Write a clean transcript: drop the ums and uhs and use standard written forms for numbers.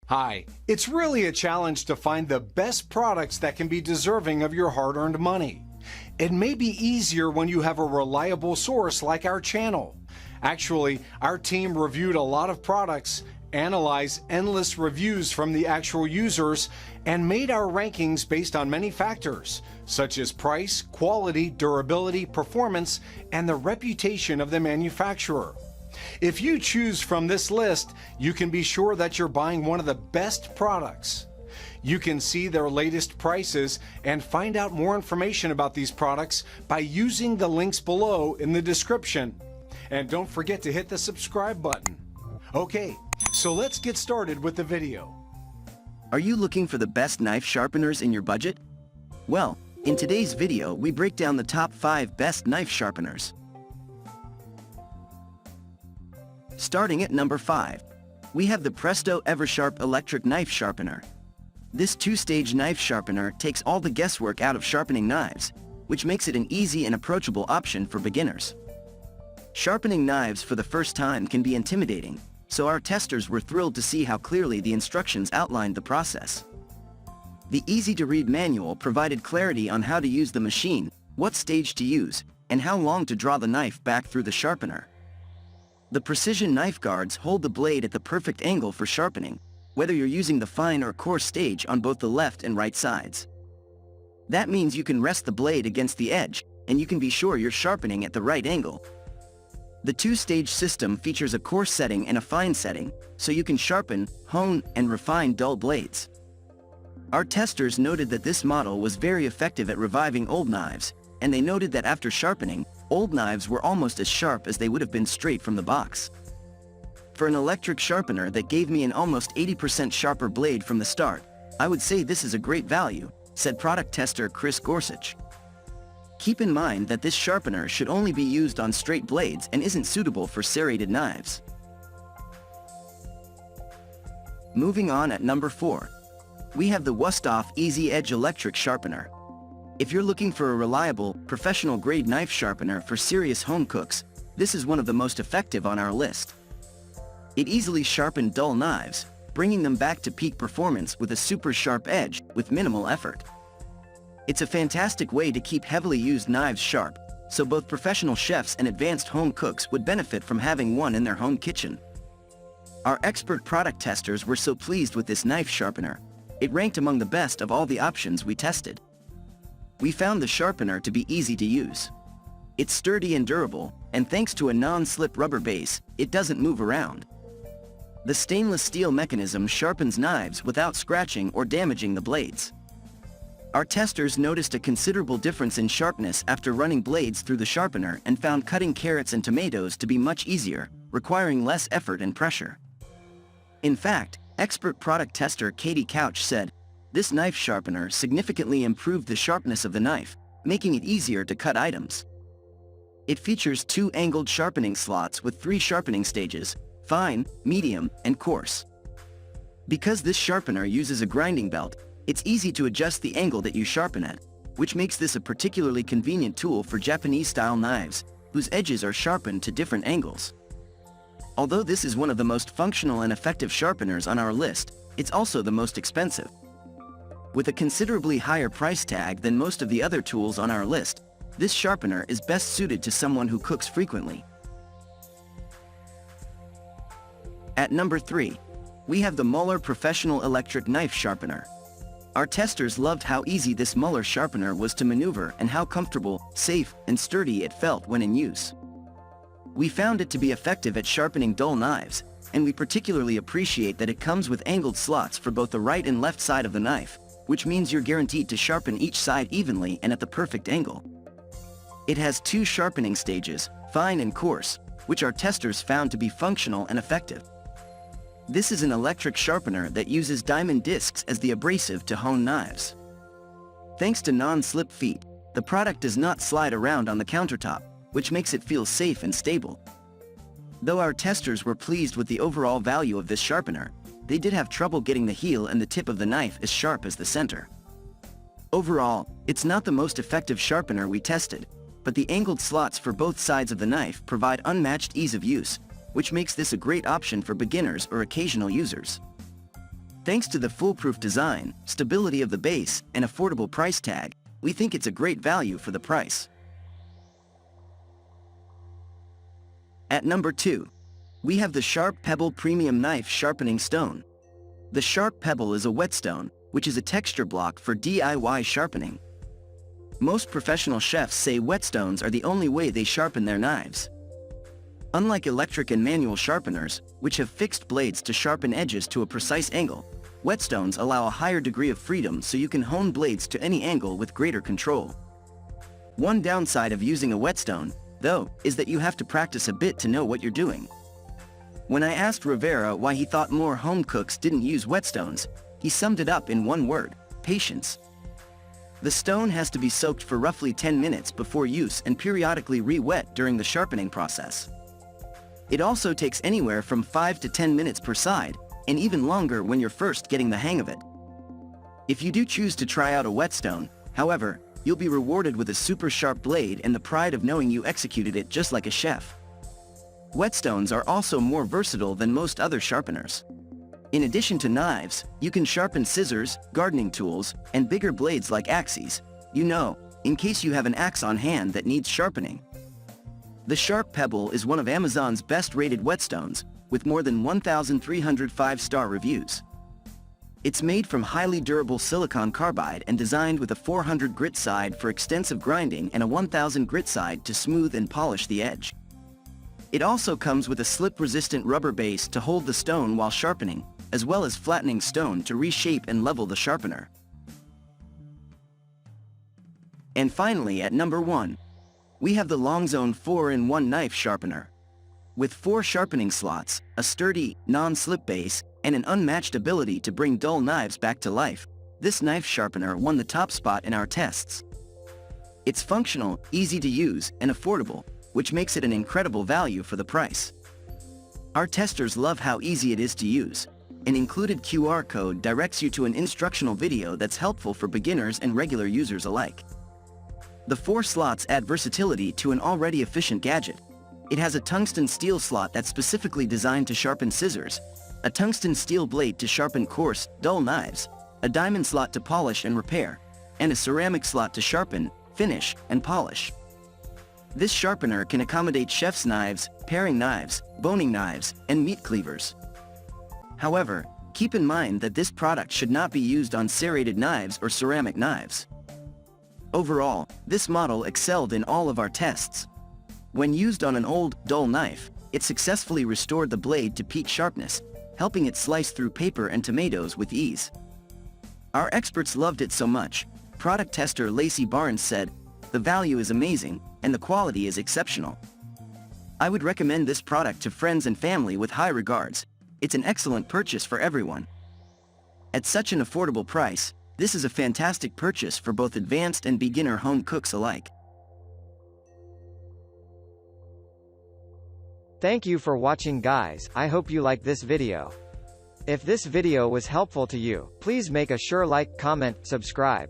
Hi, it's really a challenge to find the best products that can be deserving of your hard-earned money. It may be easier when you have a reliable source like our channel. Actually, our team reviewed a lot of products, analyzed endless reviews from the actual users, and made our rankings based on many factors, such as price, quality, durability, performance, and the reputation of the manufacturer. If you choose from this list, you can be sure that you're buying one of the best products. You can see their latest prices and find out more information about these products by using the links below in the description. And don't forget to hit the subscribe button. Okay, so let's get started with the video. Are you looking for the best knife sharpeners in your budget? Well, in today's video we break down the top 5 best knife sharpeners. Starting at number 5, we have the Presto EverSharp electric knife sharpener. This 2-stage knife sharpener takes all the guesswork out of sharpening knives, which makes it an easy and approachable option for beginners. Sharpening knives for the first time can be intimidating, so our testers were thrilled to see how clearly the instructions outlined the process. The easy-to-read manual provided clarity on how to use the machine, what stage to use, and how long to draw the knife back through the sharpener. The precision knife guards hold the blade at the perfect angle for sharpening, whether you're using the fine or coarse stage on both the left and right sides. That means you can rest the blade against the edge, and you can be sure you're sharpening at the right angle. The 2-stage system features a coarse setting and a fine setting, so you can sharpen, hone, and refine dull blades. Our testers noted that this model was very effective at reviving old knives, and they noted that after sharpening, old knives were almost as sharp as they would have been straight from the box. For an electric sharpener that gave me an almost 80% sharper blade from the start, I would say this is a great value, said product tester Chris Gorsuch. Keep in mind that this sharpener should only be used on straight blades and isn't suitable for serrated knives. Moving on at number 4, we have the Wusthof Easy Edge electric sharpener. If you're looking for a reliable, professional-grade knife sharpener for serious home cooks, this is one of the most effective on our list. It easily sharpened dull knives, bringing them back to peak performance with a super sharp edge with minimal effort. It's a fantastic way to keep heavily used knives sharp, so both professional chefs and advanced home cooks would benefit from having one in their home kitchen. Our expert product testers were so pleased with this knife sharpener. It ranked among the best of all the options we tested. We found the sharpener to be easy to use. It's sturdy and durable, and thanks to a non-slip rubber base, it doesn't move around. The stainless steel mechanism sharpens knives without scratching or damaging the blades. Our testers noticed a considerable difference in sharpness after running blades through the sharpener and found cutting carrots and tomatoes to be much easier, requiring less effort and pressure. In fact, expert product tester Katie Couch said, "This knife sharpener significantly improved the sharpness of the knife, making it easier to cut items." It features 2 angled sharpening slots with 3 sharpening stages: fine, medium, and coarse. Because this sharpener uses a grinding belt, it's easy to adjust the angle that you sharpen at, which makes this a particularly convenient tool for Japanese-style knives, whose edges are sharpened to different angles. Although this is one of the most functional and effective sharpeners on our list, it's also the most expensive. With a considerably higher price tag than most of the other tools on our list, this sharpener is best suited to someone who cooks frequently. At number 3, we have the Mueller Professional electric knife sharpener. Our testers loved how easy this Mueller sharpener was to maneuver and how comfortable, safe, and sturdy it felt when in use. We found it to be effective at sharpening dull knives, and we particularly appreciate that it comes with angled slots for both the right and left side of the knife, which means you're guaranteed to sharpen each side evenly and at the perfect angle. It has 2 sharpening stages, fine and coarse, which our testers found to be functional and effective. This is an electric sharpener that uses diamond discs as the abrasive to hone knives. Thanks to non-slip feet, the product does not slide around on the countertop, which makes it feel safe and stable. Though our testers were pleased with the overall value of this sharpener, they did have trouble getting the heel and the tip of the knife as sharp as the center. Overall, it's not the most effective sharpener we tested, but the angled slots for both sides of the knife provide unmatched ease of use, which makes this a great option for beginners or occasional users. Thanks to the foolproof design, stability of the base, and affordable price tag, we think it's a great value for the price. At number 2, we have the Sharp Pebble Premium Knife Sharpening Stone. The Sharp Pebble is a whetstone, which is a texture block for DIY sharpening. Most professional chefs say whetstones are the only way they sharpen their knives. Unlike electric and manual sharpeners, which have fixed blades to sharpen edges to a precise angle, whetstones allow a higher degree of freedom so you can hone blades to any angle with greater control. One downside of using a whetstone, though, is that you have to practice a bit to know what you're doing. When I asked Rivera why he thought more home cooks didn't use whetstones, he summed it up in one word: patience. The stone has to be soaked for roughly 10 minutes before use and periodically re-wet during the sharpening process. It also takes anywhere from 5 to 10 minutes per side, and even longer when you're first getting the hang of it. If you do choose to try out a whetstone, however, you'll be rewarded with a super sharp blade and the pride of knowing you executed it just like a chef. Whetstones are also more versatile than most other sharpeners. In addition to knives, you can sharpen scissors, gardening tools, and bigger blades like axes, in case you have an axe on hand that needs sharpening. The Sharp Pebble is one of Amazon's best-rated whetstones, with more than 1,300 5-star reviews. It's made from highly durable silicon carbide and designed with a 400 grit side for extensive grinding and a 1000 grit side to smooth and polish the edge. It also comes with a slip-resistant rubber base to hold the stone while sharpening, as well as flattening stone to reshape and level the sharpener. And finally, at number 1, we have the Longzone 4-in-1 Knife Sharpener. With 4 sharpening slots, a sturdy, non-slip base, and an unmatched ability to bring dull knives back to life, this knife sharpener won the top spot in our tests. It's functional, easy to use, and affordable, which makes it an incredible value for the price. Our testers love how easy it is to use. An included QR code directs you to an instructional video that's helpful for beginners and regular users alike. The 4 slots add versatility to an already efficient gadget. It has a tungsten steel slot that's specifically designed to sharpen scissors, a tungsten steel blade to sharpen coarse, dull knives, a diamond slot to polish and repair, and a ceramic slot to sharpen, finish, and polish. This sharpener can accommodate chef's knives, paring knives, boning knives, and meat cleavers. However, keep in mind that this product should not be used on serrated knives or ceramic knives. Overall, this model excelled in all of our tests. When used on an old, dull knife, it successfully restored the blade to peak sharpness, helping it slice through paper and tomatoes with ease. Our experts loved it so much. Product tester Lacey Barnes said, "The value is amazing, and the quality is exceptional. I would recommend this product to friends and family with high regards. It's an excellent purchase for everyone." At such an affordable price, this is a fantastic purchase for both advanced and beginner home cooks alike. Thank you for watching, guys. I hope you like this video. If this video was helpful to you, please make a sure like, comment, subscribe.